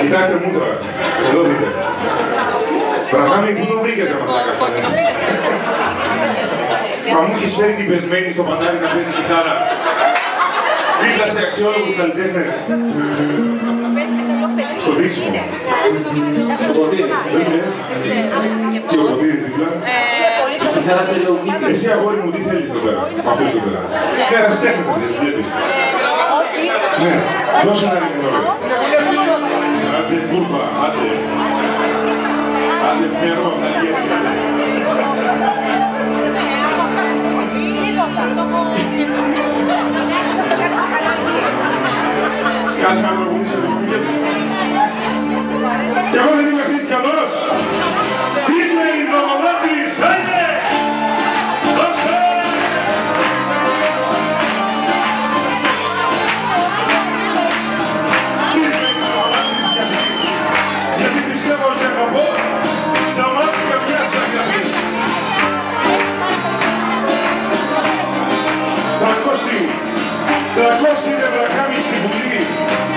Κοιτάξτε μούτρα. Εδώ δείτε. Βραχάμι, πού το βρήκες ρε μαλάκα αυτό, Μα μου έχεις φέρει την πεσμένη στο παντάρι να παίζει κιθάρα. Πήγα σε αξιόλογους καλλιτέχνες. Στο δείξιμο. Στο ποτήρι. Δεν λες. Και ο ποτήρις δίπλα. Εσύ αγόρι μου τι θέλεις εδώ πέρα. Με αυτούς εδώ πέρα. Ναι, ραστέχνες αυτές, τους βλέπεις. Ναι, δώσε ένα ρήμο εδώ. Άντε κούρπα, άντε. Άντε φτερό, τα γέρια. Σκάσε να τραγουδήσω το κουμπί. Κι εγώ δεν είμαι χριστιανός. Είμαι ειδωλολάτρης. Άιντε! Δώστε! Είμαι ειδωλολάτρης γιατί πιστεύω και αγαπώ τα μάτια μιας αγάπης. 300 είναι βραχάμι στη Βουλή.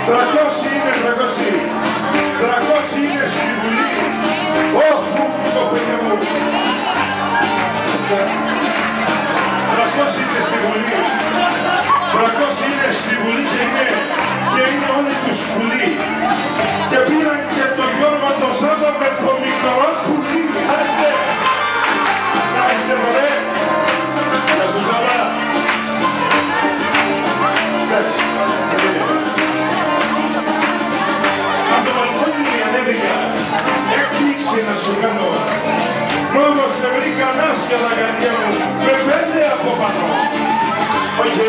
300 είναι 300. 300 είναι στη Βουλή. Ωφου, το παιδί μου. 300 είναι στη Βουλή. 300 είναι στη Βουλή και είναι όλοι του σκουλοί. Και πήραν και τον Γιώργο το Σάββα με το μικρό πουλί. Άστε. Άστε μωρέ. Γεια σου Σάββα. Από το μπαλκόνι ανέβηκα, έκπληξη να σου κάνω. Μόνος σε βρήκα ανάσκελα καρδιά μου, με 5 από πάνω. Οκ,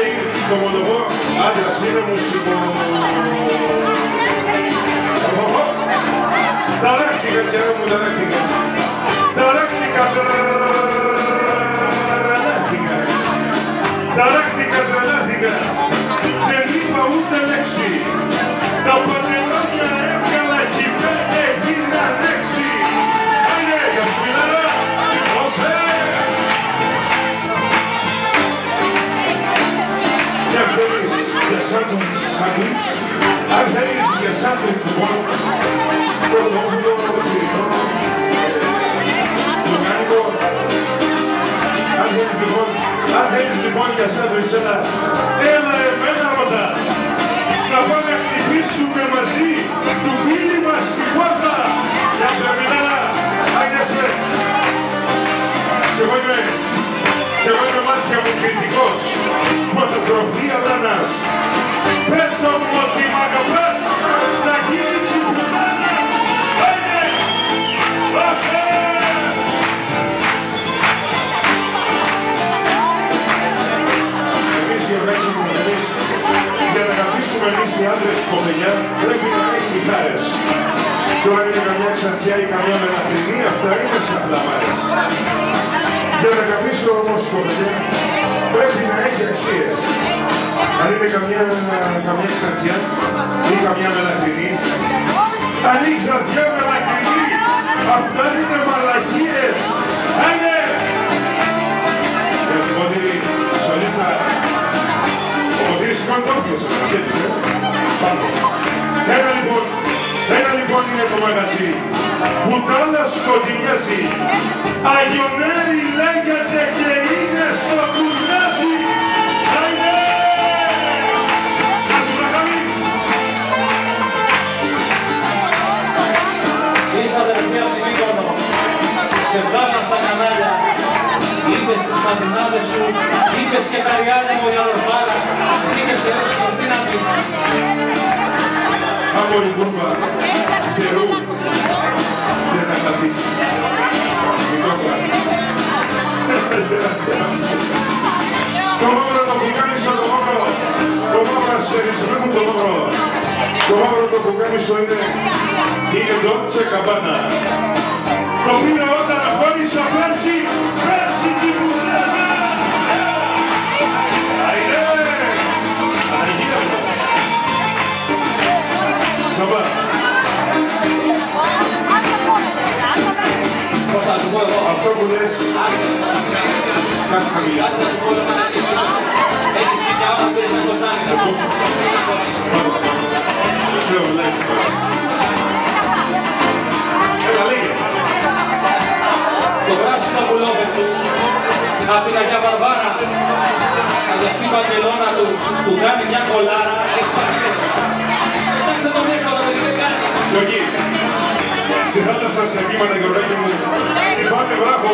το μοντοβό, άντρας είναι μου σου πω. Ταράχτηκα καιρό μου, ταράχτηκα. Ταράχτηκα, τρελάθηκα. Δεν είπα ούτε λέξη. Τα παντελόνια έβγαλα κι οι 5 έγιναν 6. Άιντε, Κασπινάρα, δώσε! Για θέλεις για σάντουιτς, αν θέλεις για σάντουιτς λοιπόν, κολόμπουλο, φρυτό, λογάνικο, αν θέλεις λοιπόν για σάντουιτς έλα εμένα ρωτά, να πάμε να χτυπήσουμε μαζί του φίλοι μας στην πόρτα. Γεια σου Εμινάρα, άγιασε. Κι εγώ είμαι μάτια μου κριτικός, φωτοτροφή Αδρανάς. Πέτω μου ότι μ' αγαπάς, να γίνει τσιμπουλάνα. Άιντε, δώσε! Εμείς οι οργάνοι μου, για να αγαπήσουμε εμείς οι άντρες κοπελιά, πρέπει να έχει κιθάρες. Τώρα είναι καμιά ξανθιά ή καμιά μελαχρινή, αυτά είναι σαν φλαμάρες. Για να αγαπήσω όμως κοπελιά, πρέπει να έχει αξίες. Αν είναι καμιά ξανθιά ή καμιά μελαχρινή, αν είναι ξανθιά μελαχρινή, αυτά είναι μαλακίες. Άιντε! Για σου Ποτήρη, σολίστα. Ο Ποτήρης σηκώνει το όπλο σας, χέρις, Πάμε. Ένα λοιπόν είναι το μαγαζί που τ' άλλα σκοτεινιάζει. Αγιονέρη λέγεται και είναι στο κουρνάζι. Άιντε! Γεια σου Βραχάμι! Είσαι αδερφιά από την Μύκονο. Σε βγάλα στα κανάλια. Είπες τις μαθηνάδες σου, είπες και τα ριάλια μου για λορφάρα. Πήγες σε ρίσκο, τι να πεις. Αγόρι κούρπα, φτερού, δεν θα χαθήσει. Μικρόκλα. Το μαύρο το πουκάμισο, το μαύρο. Το μαύρο σε ρισμένο το μαύρο. Το μαύρο το πουκάμισο είναι Dolce Gabbana. Το πήρα όταν χώρισα πέρσι την πουλάνα. Άιντε! Αναγίδα μου. Σαμπά. Πώς θα σου πω εγώ. Αυτό που λες, σκάσε χαμηλά. Κάτσε να σου πω εδώ πέρα. Έχεις πει μια ώρα πήρες ένα κοτσάνι. Λέω, λέξεις τώρα. αυτή η παντελώνα του κάνει μια κολάρα, έχει παγίδες μπροστά. Εντάξει, θα το δείξω, θα το δείτε κάτι. Λογή. Στη θάλασσα στα κύματα, Γεωργάκη μου, είπαμε βράχο.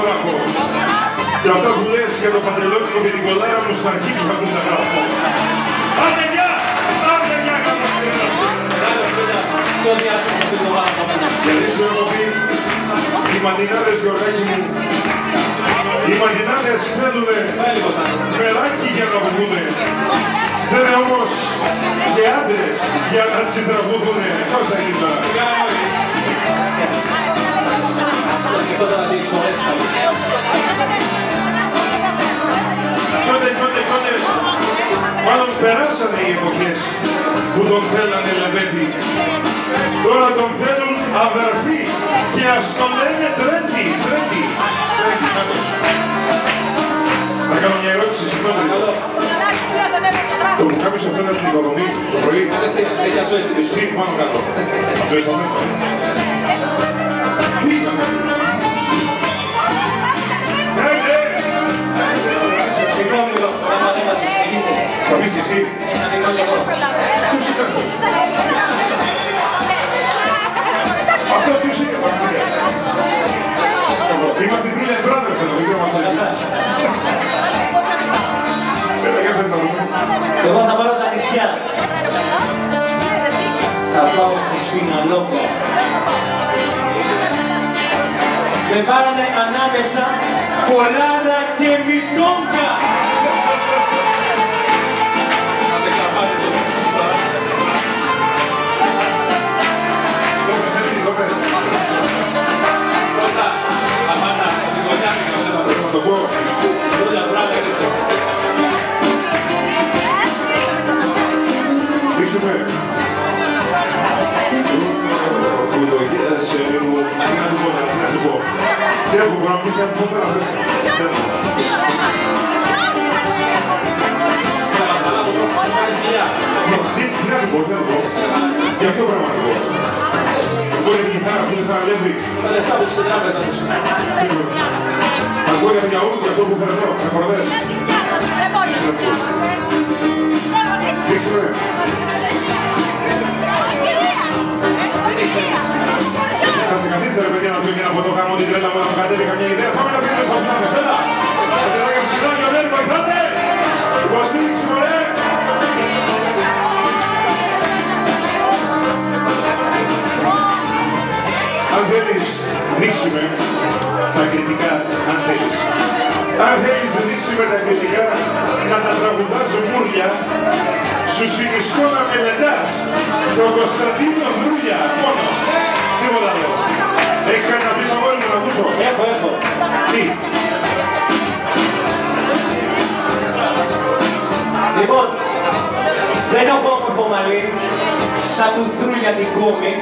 Και αυτό που λες για το παντελόνι μου και την κολάρα μου στα αρχή που θα πούν τα γράφω. Άντε γεια! Άντε γεια! Μεγάλος φίλας, το διάσημο αυτή το βάλα από μένα. Γιατί σου έχω πει, οι μαντινάδες, Γεωργάκη μου, οι μαντινάδες θέλουνε μελάκι για να βγούνε. Θέλε όμως και άντρες για να συντραγούδουνε. Πώς θα γίνει τώρα. Τότε, μάλλον περάσανε οι εποχές που τον θέλανε Λεβέντη. Τώρα τον θέλουν αδερφή και ας τον λένε Τρέντι. Θα κάνω μια ερώτηση, συγγνώμη. Το μου κάποιος αυτό είναι την οικοδομή το πρωί. Εσύ πάνω κάτω. Αυτό είναι το Συγγνώμη λίγο, άμα δεν μας εξηγήσετε. Θα πεις και εσύ. Ποιος είναι αυτός. Αυτός ποιος είναι, familia. Είμαστε Brilliant Brothers εδώ, δεν ξέρω αν αυτό είναι. Έλα, για πες να δούμε. Εγώ θα πάρω τα νησιά. Θα πάω στη Σπιναλόγκα. Με πάρανε ανάμεσα Κολάρα και Μητόγκα. Μας εξαπάτησε το τώρα. Το πες έτσι, το πες. Πρώτα, αμάνα, την κολιάνικα, Πρέπει να το πω. Πρώτα, μπράβο, είσαι. Δείξτε με. Φωτογίασε μου. Τι να του πω. Τι να του πω, να πεις να του πω πέρα. Τι να του πω. Για ποιο πράγμα να του πω. Ακούω την κιθάρα, που είναι σαν αλεύρι. Τα λεφτά που στην τράπεζα τους. Ακούω για το γιαούρτι, για αυτό που φέρνω εδώ. Με κορδές. Δείξτε με. Κάτσε καθίστε ρε παιδιά να πούμε και να πω το χάμω την τρέλα μου να μου κατέβει καμιά ιδέα. Πάμε να πείτε στα πλάνες, έλα! Κάτσε να ψηλά, Λιονέλη, βοηθάτε! Υποστήριξη, μωρέ! Αν θέλεις, δείξου με τα κριτικά, αν θέλεις. Αν θέλεις, δείξου με τα κριτικά, να τα τραγουδάζω μούρλια, σου συνιστώ να μελετάς τον Κωνσταντίνο Δρούλια, μόνο. Τίποτα άλλο. Έχεις κάτι να πεις αγόρι μου να ακούσω. Έχω. Τι. Λοιπόν, δεν έχω όμορφο μαλλί, σαν του Δρούλια την κόμη,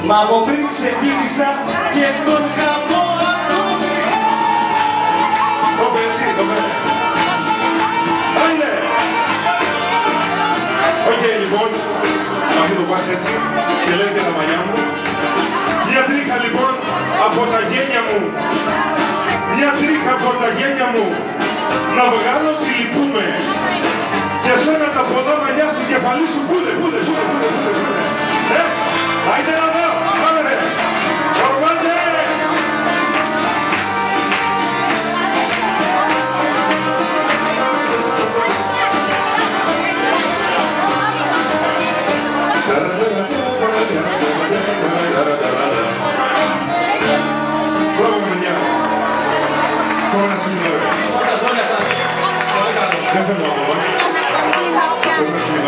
μα από πριν ξεκίνησα και τον καμώ ακόμη. Το πέ έτσι, το πέ. Άιντε. Οκ, λοιπόν, αφού το πας έτσι και λες για τα μαλλιά μου, μια τρίχα λοιπόν από τα γένια μου, να βγάλω τι λυπούμε. Για σένα τα πολλά μαλλιά στο κεφαλί σου, πού είναι. Άιντε να δω, πάμε ρε. Ορμάτε. Μπράβο παιδιά. Τώρα να σημειώνω. Πόσα χρόνια σας. Δεν θέλω ακόμα.